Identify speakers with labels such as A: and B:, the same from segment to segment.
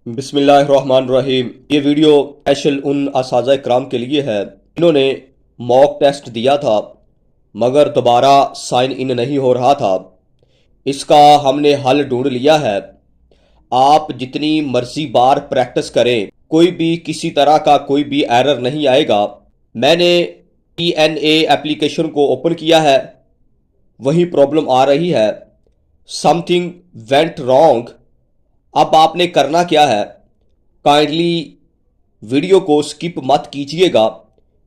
A: बिस्मिल्लाहिर्रहमानिर्रहीम। ये video special उन असातिज़ा इकराम के लिए है जिन्होंने मॉक टेस्ट दिया था मगर दोबारा साइन इन नहीं हो रहा था। इसका हमने हल ढूंढ लिया है। आप जितनी मर्जी बार प्रैक्टिस करें, कोई भी किसी तरह का कोई भी एरर नहीं आएगा। मैंने TNA एप्लीकेशन को ओपन किया है, वही प्रॉब्लम आ रही है। Something went wrong. अब आपने करना क्या है, काइंडली वीडियो को स्किप मत कीजिएगा।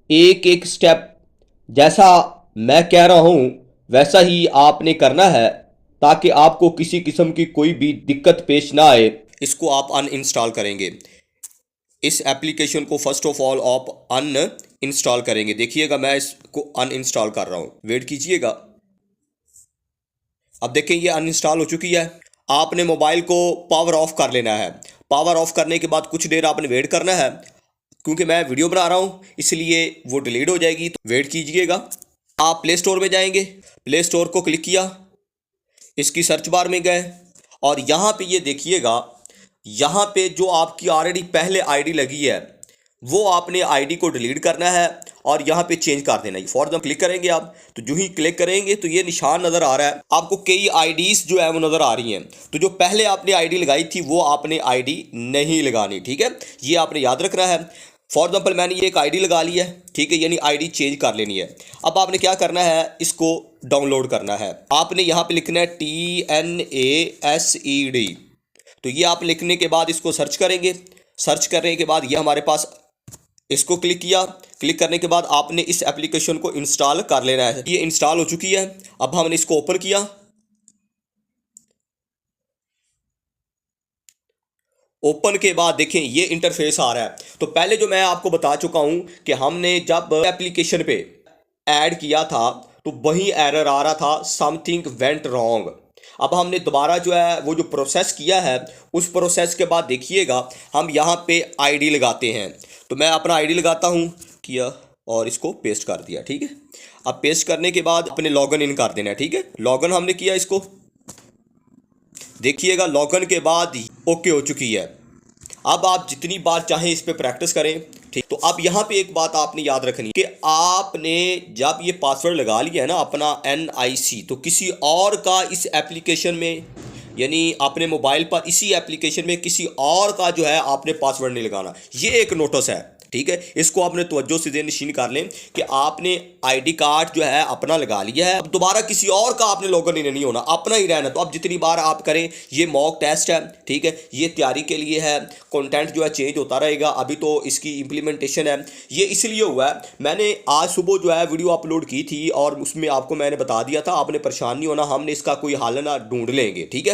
A: एक एक स्टेप जैसा मैं कह रहा हूं वैसा ही आपने करना है ताकि आपको किसी किस्म की कोई भी दिक्कत पेश ना आए। इसको आप अनइंस्टॉल करेंगे। इस एप्लीकेशन को फर्स्ट ऑफ ऑल आप अनइंस्टॉल करेंगे। देखिएगा मैं इसको अनइंस्टॉल कर रहा हूं, वेट कीजिएगा। अब देखें ये अनइंस्टॉल हो चुकी है। आपने मोबाइल को पावर ऑफ कर लेना है। पावर ऑफ करने के बाद कुछ देर आपने वेट करना है, क्योंकि मैं वीडियो बना रहा हूं इसलिए वो डिलीट हो जाएगी, तो वेट कीजिएगा। आप प्ले स्टोर में जाएंगे, प्ले स्टोर को क्लिक किया, इसकी सर्च बार में गए और यहाँ पे ये देखिएगा, यहाँ पे जो आपकी ऑलरेडी पहले आईडी लगी है वो आपने आईडी को डिलीट करना है और यहाँ पे चेंज कर देना है। फॉर एग्जाम्पल क्लिक करेंगे आप, तो जो ही क्लिक करेंगे तो ये निशान नज़र आ रहा है आपको, कई आईडीज़ जो है वो नज़र आ रही हैं। तो जो पहले आपने आईडी लगाई थी वो आपने आईडी नहीं लगानी, ठीक है, ये आपने याद रखना है। फॉर एग्जाम्पल मैंने ये एक आईडी लगा ली है, ठीक है, यानी आईडी चेंज कर लेनी है। अब आपने क्या करना है, इसको डाउनलोड करना है। आपने यहाँ पे लिखना है TNASED। तो ये आप लिखने के बाद इसको सर्च करेंगे। सर्च करने के बाद ये हमारे पास, इसको क्लिक किया। क्लिक करने के बाद आपने इस एप्लीकेशन को इंस्टॉल कर लेना है। ये इंस्टॉल हो चुकी है। अब हमने इसको ओपन किया। ओपन के बाद देखें ये इंटरफेस आ रहा है। तो पहले जो मैं आपको बता चुका हूं कि हमने जब एप्लीकेशन पे ऐड किया था तो वही एरर आ रहा था, समथिंग वेंट रॉन्ग। अब हमने दोबारा जो है वो जो प्रोसेस किया है उस प्रोसेस के बाद देखिएगा हम यहाँ पे आईडी लगाते हैं। तो मैं अपना आईडी लगाता हूँ, किया और इसको पेस्ट कर दिया, ठीक है। अब पेस्ट करने के बाद अपने लॉगिन इन कर देना है, ठीक है। लॉगिन हमने किया, इसको देखिएगा लॉगिन के बाद ओके हो चुकी है। अब आप जितनी बार चाहें इस पे प्रैक्टिस करें, ठीक। तो अब यहाँ पे एक बात आपने याद रखनी कि आपने जब ये पासवर्ड लगा लिया है ना अपना NIC, तो किसी और का इस एप्लीकेशन में, यानी अपने मोबाइल पर इसी एप्लीकेशन में किसी और का जो है आपने पासवर्ड नहीं लगाना। ये एक नोटिस है, ठीक है। इसको आपने तवज्जो से ज़हन-नशीन कर लें कि आपने आईडी कार्ड जो है अपना लगा लिया है। अब दोबारा किसी और का आपने लॉगिन इन नहीं होना, अपना ही रहना। तो अब जितनी बार आप करें, ये मॉक टेस्ट है, ठीक है, ये तैयारी के लिए है। कंटेंट जो है चेंज होता रहेगा, अभी तो इसकी इम्प्लीमेंटेशन है। ये इसलिए हुआ है, मैंने आज सुबह जो है वीडियो अपलोड की थी और उसमें आपको मैंने बता दिया था आपने परेशान नहीं होना, हमने इसका कोई हल ना ढूंढ लेंगे, ठीक है।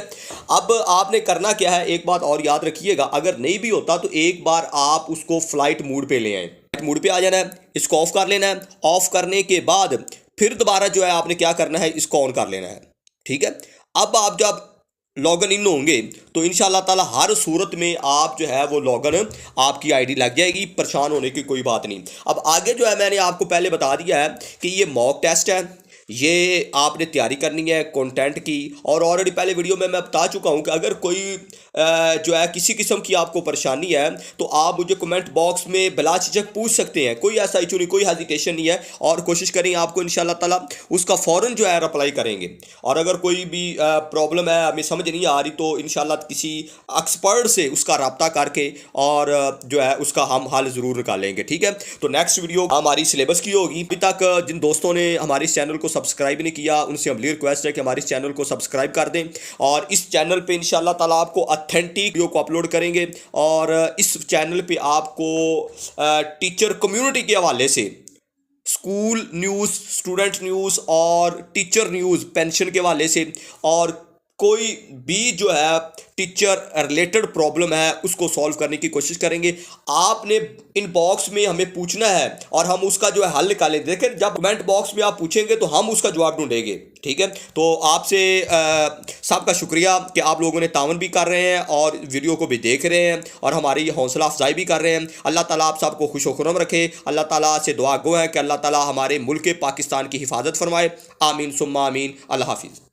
A: अब आपने करना क्या है, एक बात और याद रखिएगा, अगर नहीं भी होता तो एक बार आप उसको फ्लाइट मोड पे ले आए, मोड पे आ जाना है, इसको ऑफ कर लेना है। ऑफ करने के बाद फिर दोबारा जो है आपने क्या करना है, इसको ऑन कर लेना है, ठीक है। अब आप जब लॉगिन इन होंगे तो इंशाल्लाह ताला हर सूरत में आप जो है वो लॉगिन आपकी आईडी लग जाएगी, परेशान होने की कोई बात नहीं। अब आगे जो है मैंने आपको पहले बता दिया है कि ये मॉक टेस्ट है, ये आपने तैयारी करनी है कंटेंट की। और ऑलरेडी पहले वीडियो में मैं बता चुका हूं कि अगर कोई जो है किसी किस्म की आपको परेशानी है तो आप मुझे कमेंट बॉक्स में बिला झिझक पूछ सकते हैं, कोई ऐसा इशू नहीं, कोई हेजिटेशन नहीं है। और कोशिश करें आपको इंशाल्लाह ताला उसका फ़ौरन जो है रिप्लाई करेंगे। और अगर कोई भी प्रॉब्लम है, हमें समझ नहीं आ रही, तो इंशाल्लाह किसी एक्सपर्ट से उसका रब्ता करके और जो है उसका हम हल ज़रूर निकालेंगे, ठीक है। तो नेक्स्ट वीडियो हमारी सिलेबस की होगी। अभी तक जिन दोस्तों ने हमारे इस चैनल को सब्सक्राइब नहीं किया उनसे हमारी रिक्वेस्ट है कि हमारे इस चैनल को सब्सक्राइब कर दें। और इस चैनल पे इंशाल्लाह ताला आपको ऑथेंटिक वीडियो को अपलोड करेंगे। और इस चैनल पे आपको टीचर कम्युनिटी के हवाले से स्कूल न्यूज़, स्टूडेंट न्यूज़ और टीचर न्यूज़, पेंशन के हवाले से, और कोई भी जो है टीचर रिलेटेड प्रॉब्लम है उसको सॉल्व करने की कोशिश करेंगे। आपने इनबॉक्स में हमें पूछना है और हम उसका जो है हल निकालेंगे। देखें जब कमेंट बॉक्स में आप पूछेंगे तो हम उसका जवाब ढूंढेंगे, ठीक है। तो आपसे सबका शुक्रिया कि आप लोगों ने तावन भी कर रहे हैं और वीडियो को भी देख रहे हैं और हमारी हौसला अफजाई भी कर रहे हैं। अल्लाह ताला आप सबको खुश व खुर्रम रखे। अल्लाह ताला से दुआ गो है कि अल्लाह ताला हमारे मुल्क पाकिस्तान की हिफाजत फरमाए। आमीन सुम्मा आमीन। अल्लाह हाफिज़।